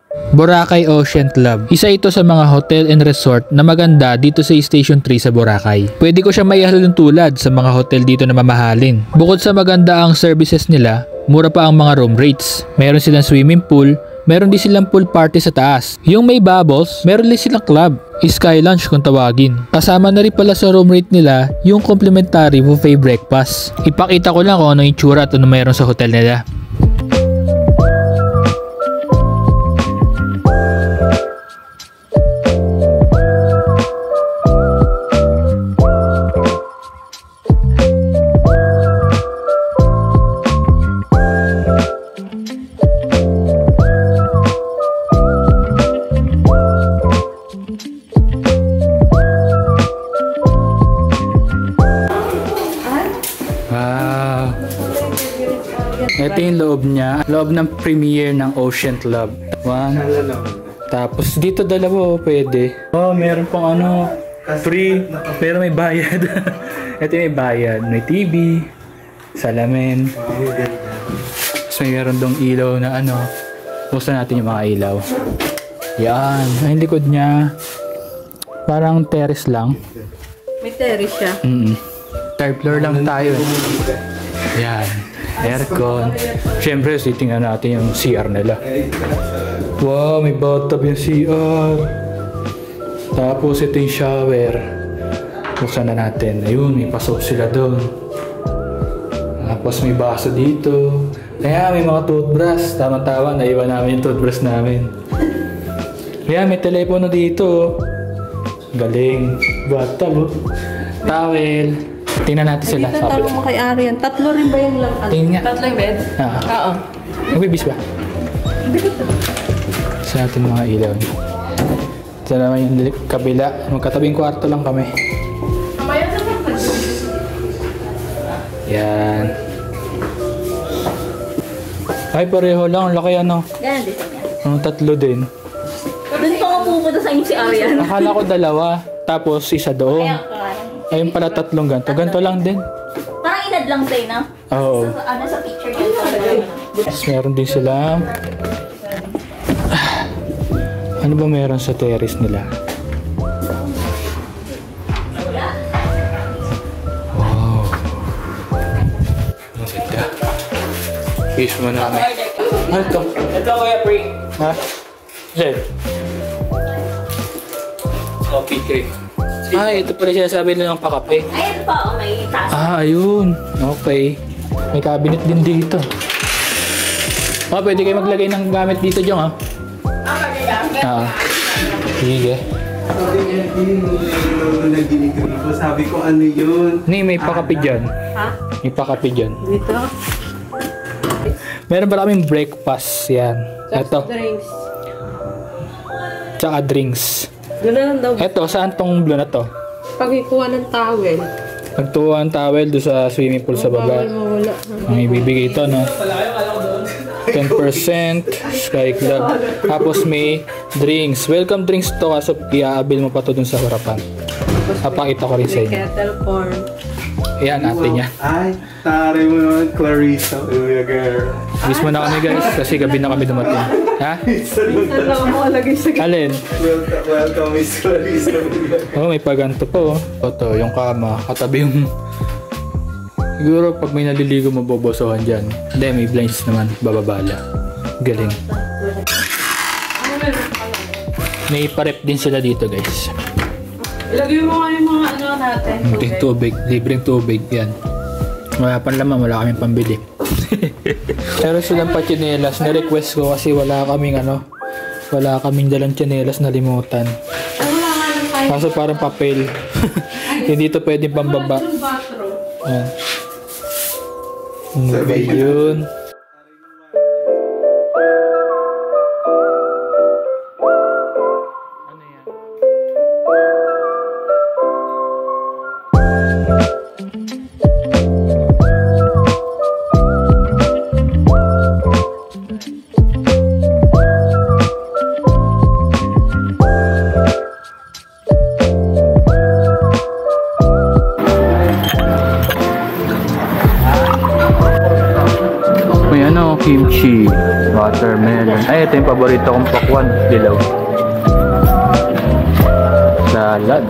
Boracay Ocean Club. Isa ito sa mga hotel and resort na maganda dito sa Station 3 sa Boracay. Pwede ko siya maihalin tulad sa mga hotel dito na mamahalin. Bukod sa maganda ang services nila, mura pa ang mga room rates. Meron silang swimming pool, meron din silang pool party sa taas. Yung may bubbles, meron din silang club. Sky Lounge kung tawagin. Kasama na rin pala sa room rate nila yung complimentary buffet breakfast. Ipakita ko lang kung ano yung tsura at ano mayroon sa hotel nila. Ito yung loob niya. Loob ng premiere ng Ocean Club. One. Tapos dito dalawa pwede. Oh, meron pang ano. Free. Pero may bayad. Ito may bayad. May TV. Salamin. Tapos may meron dong ilaw na ano. Buksan natin yung mga ilaw. Yan. Ang likod niya. Parang terrace lang. May terrace siya. Third floor lang tayo. Yan. Aircon. Siyempre, tingnan natin yung CR nila. Wow, may bathtub yung CR. Tapos ito yung shower. Buksan na natin. Ayun, may pasok sila doon. Tapos may baso dito. Kaya may mga toothbrush. Tama-tama, naiwan namin yung toothbrush namin. Kaya may telepono dito. Galing. Bathtub. Towel. Tingnan natin sila. Dito tanong mo kay Arian. Tatlo rin ba yung lang? Tingnan nga. Tatlo yung bed? Oo. Nagbibis ba? Sa natin mga ilaw. Ito naman yung kabila. Magkatabing kwarto lang kami. Yan. Ay, pareho lang. Laki ano. Ganyan din niya. Tatlo din. Doon pa nga pupunta sa inyo si Arian. Akala ko dalawa. Tapos isa doon. Ayun pala tatlong ganito. Ganito lang din. Parang inad lang tayo na. Oo. Ano sa picture ganito. Tapos meron din sila. Ano ba meron sa terrace nila? Wow. Ang ganda. Kiss mo na kami. Ano ito? Ito kuya, pre. Ha? Zed? Coffee cream. Ito pala sinasabi nila ng pakape. Ayan pa, may taas. Ayun. Okay. May cabinet din dito. Pwede kayo maglagay ng gamit dito, Jong, ha? Sige. Sabi niya, yung naginigril ko. Sabi ko, ano yun? May pakape dyan. Ha? May pakape dyan. Dito? Meron pala kaming breakfast. Yan. Ito. Drinks. Tsaka drinks. Doon na lang daw. Ito, saan tong blue na to? Pagkukuha ng towel. Nagtuwa ang towel doon sa swimming pool sa baba. Mawala. Ang ibibigay ito, no? 10% Sky Club. Tapos may drinks. Welcome drinks to kaso i-aabil mo pa to dun sa harapan. Papakita ko rin sa inyo. Kettle corn. Ayan, ate niya. Ay, tari mo naman, Clarissa. Uy, girl. Miss mo na kami guys kasi gabi na kami dumating. Ha? Minsan lang ako lagay sa Alin? Welcome, Miss Clarissa. May paganto po. Ito, yung kama. Katabi yung... Siguro pag may naliligo mabobosohan dyan. Hindi, may blinds naman. Bababala. Galing. May parep din sila dito guys. Ilagay mo nga yung mga ano natin. Munting tubig. Libreng tubig. Yan. Wala pang laman. Wala kaming pambili. Pero silang pa tsinelas. Na-request ko kasi wala kaming ano. Wala kaming dalang tsinelas na limutan. Kaso parang papel. Hindi ito pwedeng pambaba. Yan. Ano ba yun? Kimchi, watermelon. melon. Ay, ito yung paborito kong pakwan. Dilaw. Salad.